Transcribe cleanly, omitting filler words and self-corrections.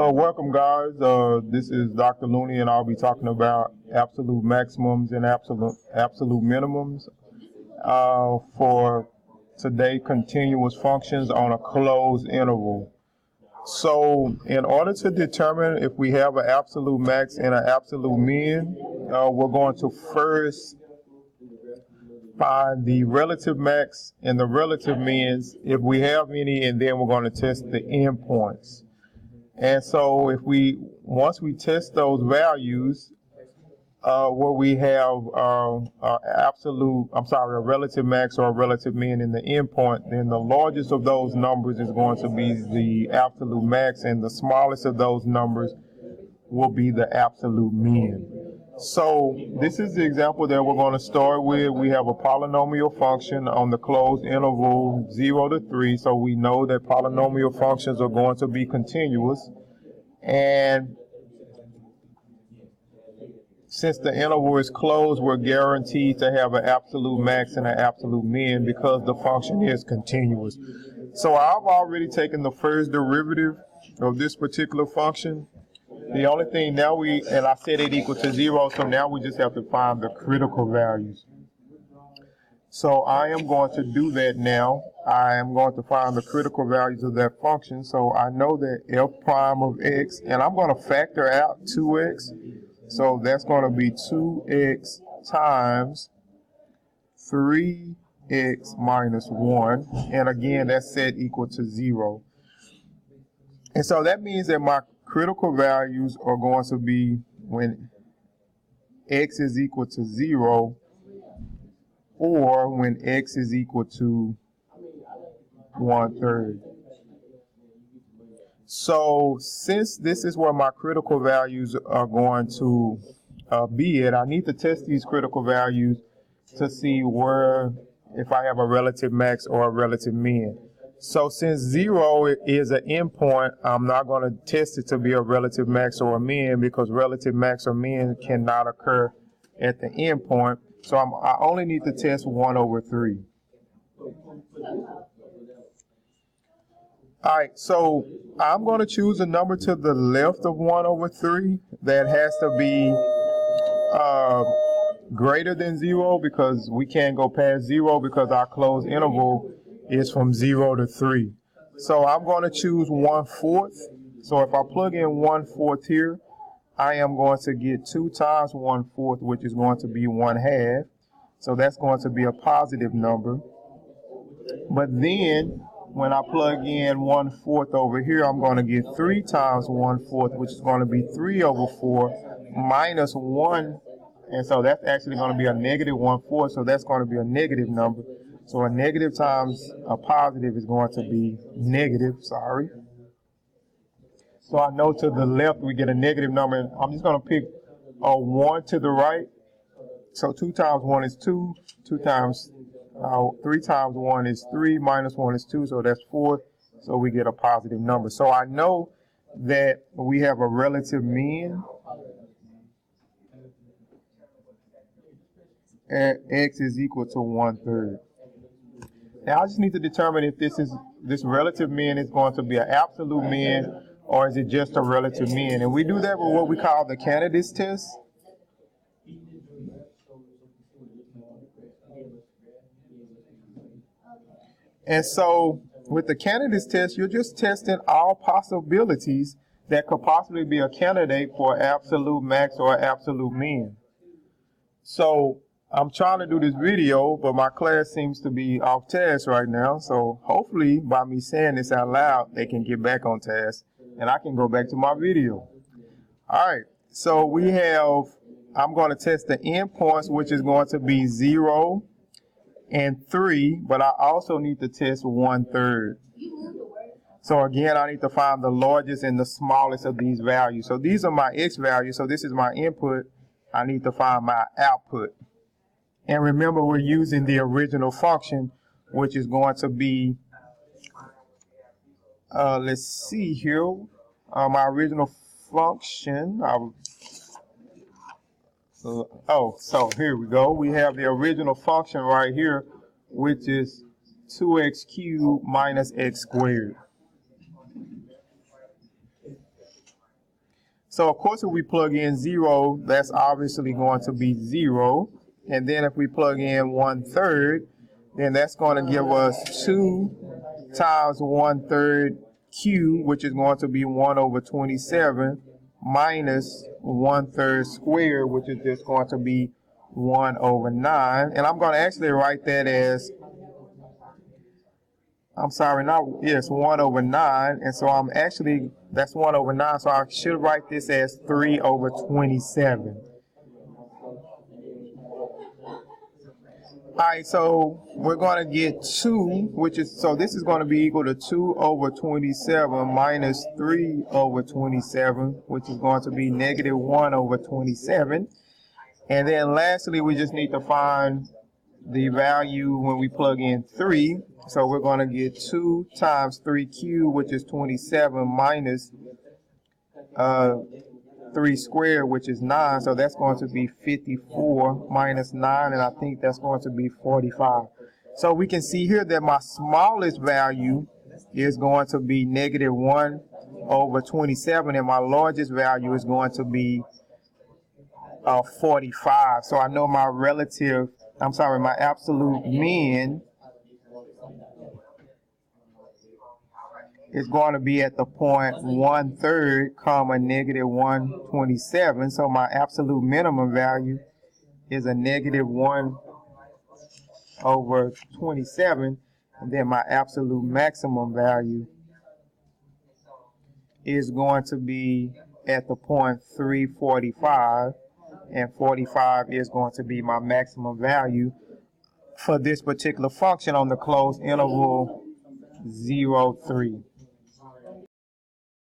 Welcome, guys. This is Dr. Looney, and I'll be talking about absolute maximums and absolute minimums for today continuous functions on a closed interval. So, in order to determine if we have an absolute max and an absolute min, we're going to first find the relative max and the relative mins if we have any, and then we're going to test the endpoints. And so once we test those values, where we have a relative max or a relative min in the endpoint, then the largest of those numbers is going to be the absolute max, and the smallest of those numbers will be the absolute min. So this is the example that we're going to start with. We have a polynomial function on the closed interval 0 to 3. So we know that polynomial functions are going to be continuous. And since the interval is closed, we're guaranteed to have an absolute max and an absolute min because the function is continuous. So I've already taken the first derivative of this particular function. The only thing now and I set it equal to 0, so now we just have to find the critical values. So I am going to do that now. I am going to find the critical values of that function. So I know that f prime of x, and I'm going to factor out 2x. So that's going to be 2x times 3x minus 1. And again, that's set equal to 0. And so that means that my critical values are going to be when x is equal to 0 or when x is equal to 1/3. So since this is where my critical values are going to be at, I need to test these critical values to see if I have a relative max or a relative min. So since 0 is an endpoint, I'm not going to test it to be a relative max or a min because relative max or min cannot occur at the endpoint. So I only need to test 1/3. All right, so I'm going to choose a number to the left of 1/3 that has to be greater than 0 because we can't go past 0 because our closed interval is from 0 to 3. So I'm going to choose 1/4. So if I plug in 1/4 here, I am going to get 2 times 1/4, which is going to be 1/2. So that's going to be a positive number. But then when I plug in 1/4 over here, I'm going to get 3 times 1/4, which is going to be 3/4 minus 1. And so that's actually going to be a negative 1/4. So that's going to be a negative number. So a negative times a positive is going to be negative, So I know to the left we get a negative number. And I'm just going to pick a 1 to the right. So 2 times 1 is 2. 3 times 1 is 3. Minus 1 is 2. So that's 4. So we get a positive number. So I know that we have a relative mean. And x is equal to 1/3. Now I just need to determine if this relative min is going to be an absolute min or is it just a relative min. And we do that with what we call the candidates test. And so with the candidates test, you're just testing all possibilities that could possibly be a candidate for absolute max or absolute min. So I'm trying to do this video, but my class seems to be off task right now. So hopefully by me saying this out loud, they can get back on task and I can go back to my video. All right, so I'm going to test the endpoints, which is going to be 0 and 3, but I also need to test 1/3. So again, I need to find the largest and the smallest of these values. So these are my x values. So this is my input. I need to find my output. And remember, we're using the original function, which is going to be, let's see here, my original function. So here we go. We have the original function right here, which is 2x cubed minus x squared. So of course if we plug in 0, that's obviously going to be 0. And then if we plug in 1/3, then that's going to give us 2 times 1/3 cubed, which is going to be 1/27, minus 1/3 squared, which is just going to be 1/9. And I'm going to actually write that as, I'm sorry, not, yes, 1/9. And so I'm actually, that's 1/9. So I should write this as 3/27. All right, so we're going to get 2, which is, so this is going to be equal to 2/27 minus 3/27, which is going to be negative 1/27. And then lastly, we just need to find the value when we plug in 3. So we're going to get 2 times 3 cubed, which is 27, minus 3 squared, which is 9. So that's going to be 54 minus 9, and I think that's going to be 45. So we can see here that my smallest value is going to be negative 1/27, and my largest value is going to be 45. So I know my relative, my absolute mean is going to be at the point 1/3, comma, negative 1/27. So my absolute minimum value is a negative 1/27. And then my absolute maximum value is going to be at the point 345. And 45 is going to be my maximum value for this particular function on the closed interval 0, 3.